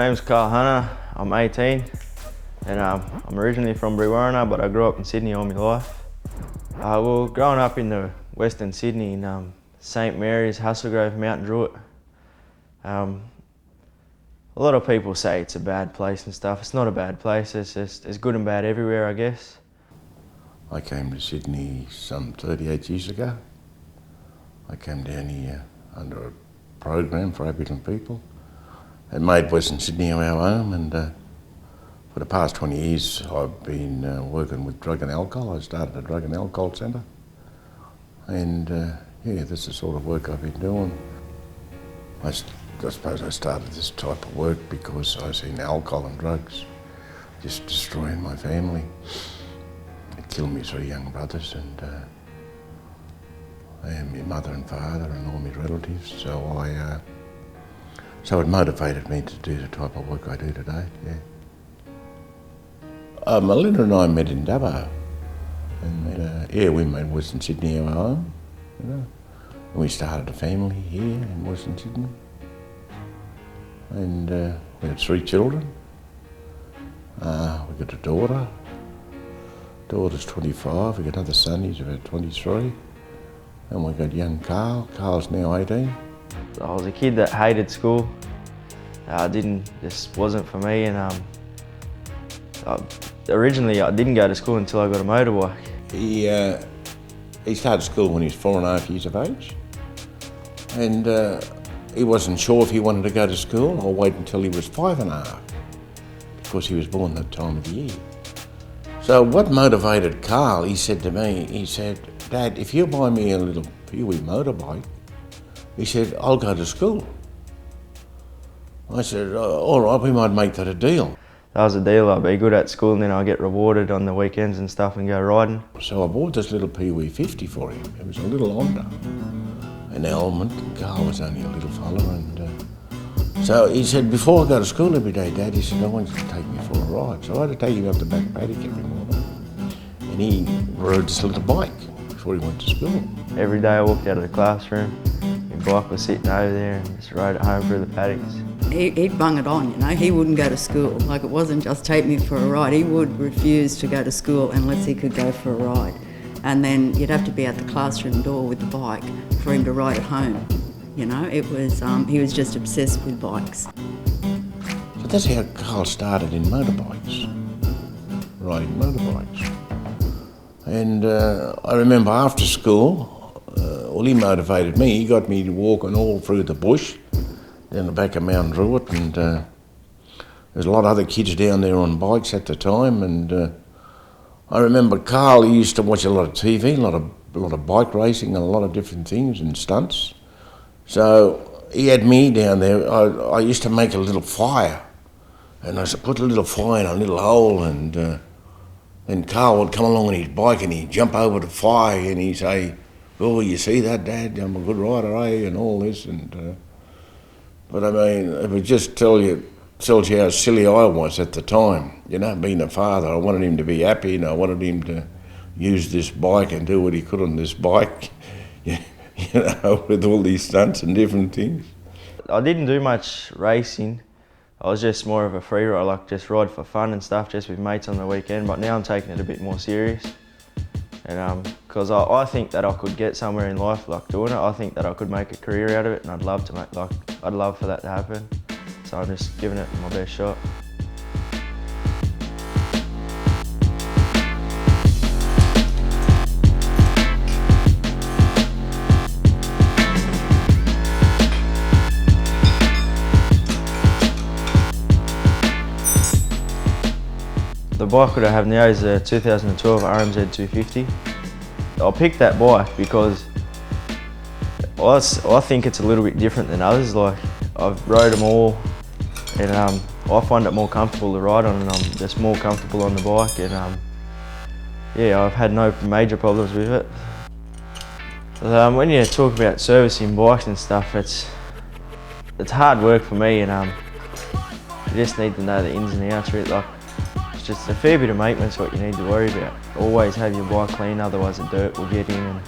name's Carl Hunter, I'm 18 and I'm originally from Brewarrina, but I grew up in Sydney all my life. Well, growing up in the Western Sydney in St Mary's, Hasslegrove, Mount Druitt. A lot of people say it's a bad place and stuff. It's not a bad place, there's good and bad everywhere, I guess. I came to Sydney some 38 years ago. I came down here under a program for Aboriginal people. It made Western Sydney our home, and for the past 20 years I've been working with drug and alcohol. I started a drug and alcohol centre, and yeah, that's the sort of work I've been doing. I suppose I started this type of work because I seen alcohol and drugs just destroying my family. It killed me 3 young brothers and my mother and father and all my relatives. So it motivated me to do the type of work I do today, yeah. Melinda and I met in Dubbo, and yeah, we made Western Sydney our home, you know. And we started a family here in Western Sydney, and we had 3 children. We got a daughter. Daughter's 25. We got another son. He's about 23, and we got young Carl. Carl's now 18. I was a kid that hated school. This wasn't for me, and originally I didn't go to school until I got a motorbike. He started school when he was 4.5 years of age, and he wasn't sure if he wanted to go to school or wait until he was 5.5, because he was born that time of the year. So what motivated Carl, he said to me, he said, "Dad, if you buy me a little Pee-wee motorbike," he said, "I'll go to school." I said, "All right, we might make that a deal." That was a deal. I'd be good at school and then I'd get rewarded on the weekends and stuff and go riding. So I bought this little Pee-wee 50 for him. It was a little Honda, an element. Carl was only a little fella, and so he said, "Before I go to school every day, Dad," he said, "I want you to take me for a ride." So I had to take him up the back paddock every morning, and he rode this little bike before he went to school. Every day I walked out of the classroom, my bike was sitting over there, and just rode it home through the paddocks. He'd bung it on, you know. He wouldn't go to school. Like, it wasn't just take me for a ride. He would refuse to go to school unless he could go for a ride. And then you'd have to be at the classroom door with the bike for him to ride it home. You know, it was, he was just obsessed with bikes. So that's how Carl started in motorbikes, riding motorbikes. And I remember after school, well, he motivated me. He got me walking all through the bush, down the back of Mount Druitt, and there's a lot of other kids down there on bikes at the time. And I remember Carl, he used to watch a lot of TV, a lot of bike racing and a lot of different things and stunts. So he had me down there. I used to make a little fire, and I used to put a little fire in a little hole, and then Carl would come along on his bike and he'd jump over the fire and he'd say, "Oh, you see that, Dad? I'm a good rider, eh?" and all this. And but I mean, it would just tells you how silly I was at the time. You know, being a father, I wanted him to be happy, and I wanted him to use this bike and do what he could on this bike, you know, with all these stunts and different things. I didn't do much racing. I was just more of a free rider, like just ride for fun and stuff, just with mates on the weekend. But now I'm taking it a bit more serious, and because I think that I could get somewhere in life like doing it. I think that I could make a career out of it, and I'd love for that to happen. So I'm just giving it my best shot. The bike that I have now is a 2012 RMZ 250. I picked that bike because I think it's a little bit different than others. Like, I've rode them all, and I find it more comfortable to ride on, and I'm just more comfortable on the bike, and yeah, I've had no major problems with it. When you talk about servicing bikes and stuff, it's hard work for me, and you just need to know the ins and outs of it. Like, it's just a fair bit of maintenance what you need to worry about. Always have your bike clean, otherwise the dirt will get in and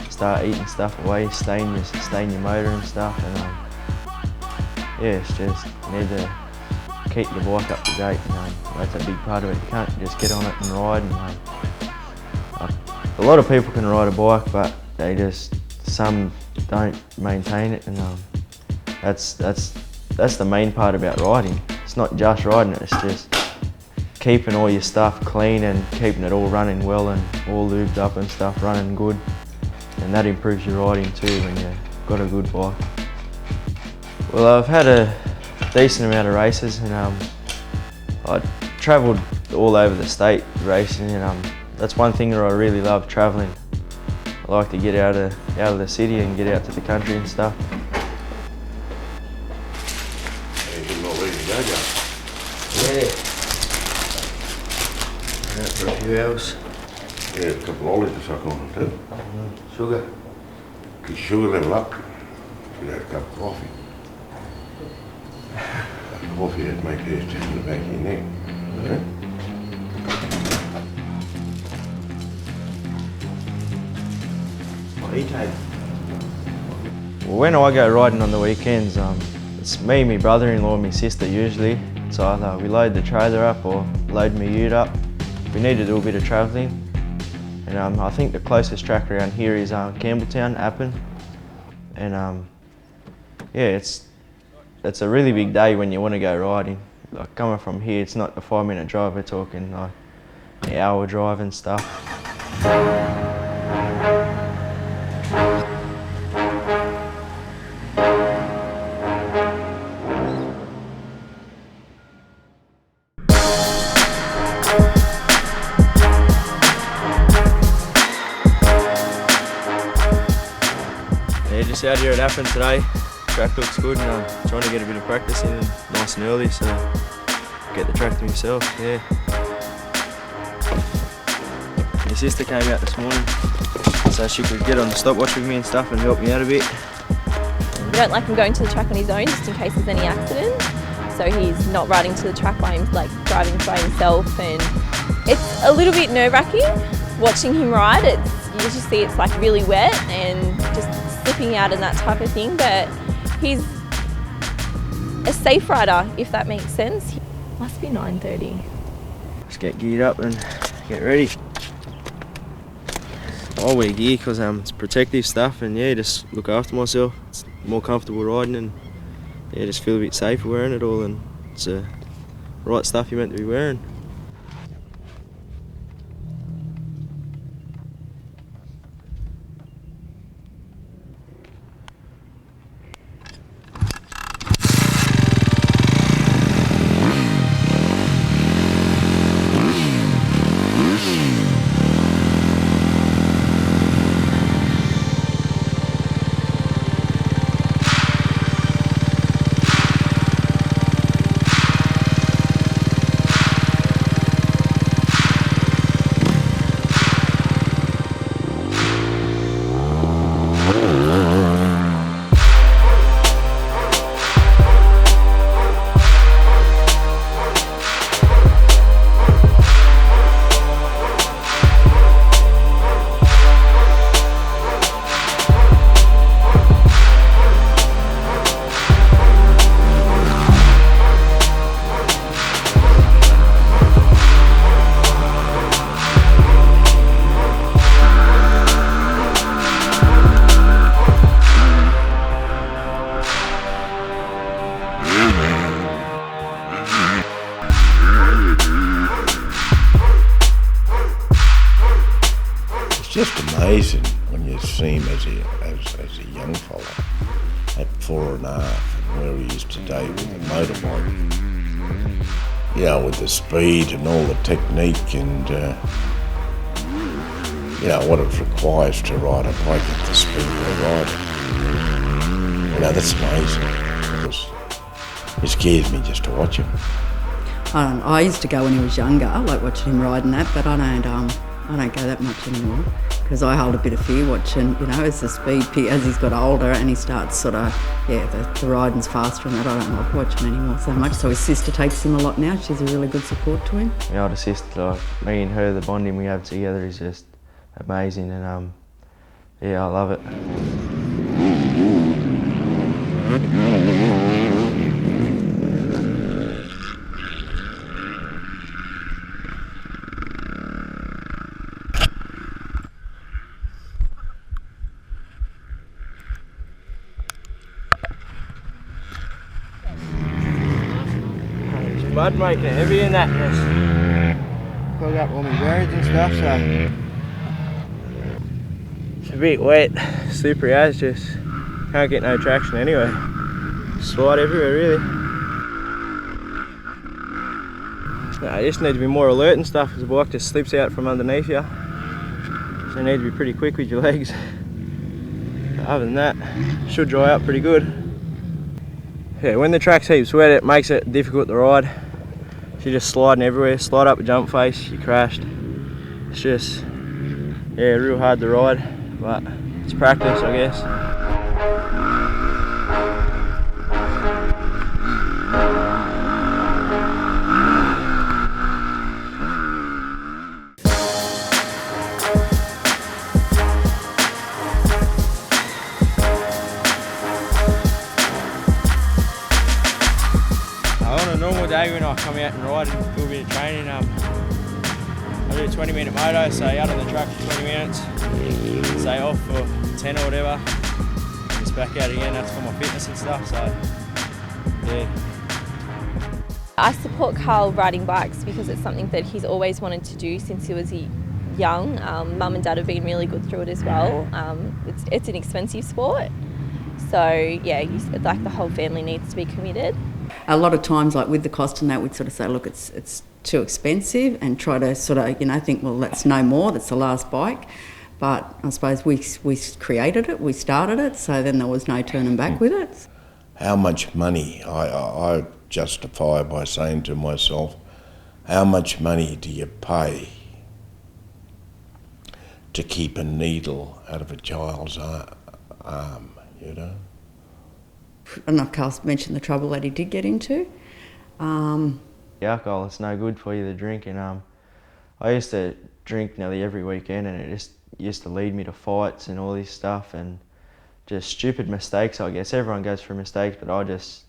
start eating stuff away, stain your motor and stuff. And yeah, it's just you need to keep the bike up to date. That's a big part of it. You can't just get on it and ride. A lot of people can ride a bike, but some don't maintain it, and that's the main part about riding. It's not just riding it, it's just keeping all your stuff clean and keeping it all running well and all lubed up and stuff running good, and that improves your riding too when you've got a good bike. Well, I've had a decent amount of races, and I travelled all over the state racing, and that's one thing that I really love, travelling. I like to get out of the city and get out to the country and stuff. You're not ready to go, Joe? Yeah. Been out for a few hours. Yeah, a couple of olives to suck on too. Sugar. Get your sugar level up. You had a cup of coffee. Coffee would make this just in the back of your neck. Yeah? What do you take? Well, when I go riding on the weekends, it's me, my brother-in-law and my sister usually. So either we load the trailer up or load my ute up. We need to do a bit of travelling. And I think the closest track around here is Campbelltown, Appin. And yeah, it's a really big day when you want to go riding. Like coming from here, it's not a 5-minute drive, we're talking like an hour drive and stuff. Yeah, just out here at Appin today. Track looks good, and I'm trying to get a bit of practice in nice and early, so get the track to myself, yeah. My sister came out this morning so she could get on the stopwatch with me and stuff and help me out a bit. We don't like him going to the track on his own just in case there's any accident. So he's not riding to the track by him, like driving by himself, and it's a little bit nerve-wracking watching him ride. You just see it's like really wet and just slipping out and that type of thing, but he's a safe rider, if that makes sense. Must be 9:30. Let's get geared up and get ready. I wear gear because it's protective stuff, and yeah, just look after myself. It's more comfortable riding, and yeah, just feel a bit safer wearing it all, and it's the right stuff you're meant to be wearing. It's just amazing when you see him as a young fella at 4.5 and where he is today with the motorbike. You know, with the speed and all the technique and you know, what it requires to ride a bike at the speed we're riding. You know, that's amazing. It scares me just to watch him. I don't know, I used to go when he was younger, like watching him riding that, but I don't go that much anymore because I hold a bit of fear watching, you know, as he's got older and he starts sort of, yeah, the riding's faster and that, I don't like watching anymore so much. So his sister takes him a lot now. She's a really good support to him. My older sister, like me and her, the bonding we have together is just amazing, and yeah, I love it. mud making it heavy and that, just clog up all my bearings and stuff, so it's a bit wet, slippery as, just can't get no traction anyway. Slide everywhere really. No, you just need to be more alert and stuff because the bike just slips out from underneath you. So you need to be pretty quick with your legs. But other than that, should dry out pretty good. Yeah, when the track's heaps wet, it makes it difficult to ride. So you're just sliding everywhere, slide up a jump face, you crashed. It's just, yeah, real hard to ride, but it's practice, I guess. On a normal day when I come out and ride and do a bit of training, I do a 20-minute moto, so out on the track for 20 minutes, stay off for 10 or whatever, just back out again. That's for my fitness and stuff, so yeah. I support Carl riding bikes because it's something that he's always wanted to do since he was young. Mum and Dad have been really good through it as well. It's an expensive sport, so yeah, like the whole family needs to be committed. A lot of times, like with the cost and that, we'd sort of say, look, it's too expensive, and try to sort of, think, well, that's no more, that's the last bike. But I suppose we created it, we started it, so then there was no turning back with it. How much money, I justify by saying to myself, how much money do you pay to keep a needle out of a child's arm, I don't know if Carl's mentioned the trouble that he did get into. The alcohol, it's no good for you to drink, and I used to drink nearly every weekend, and it just used to lead me to fights and all this stuff, and just stupid mistakes, I guess. Everyone goes through mistakes, but I just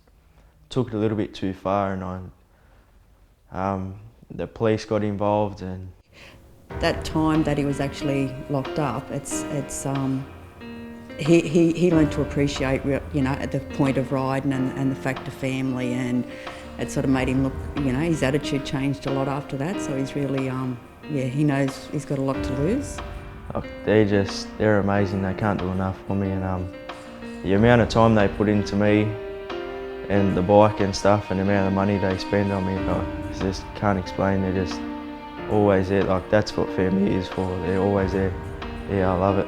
took it a little bit too far, and the police got involved. And that time that he was actually locked up, he learned to appreciate, at the point of riding and the fact of family, and it sort of made him look, his attitude changed a lot after that. So he's really, he knows he's got a lot to lose. They're amazing. They can't do enough for me, and the amount of time they put into me and the bike and stuff, and the amount of money they spend on me, I just can't explain. They're just always there. Like, that's what family is for. They're always there. Yeah, I love it.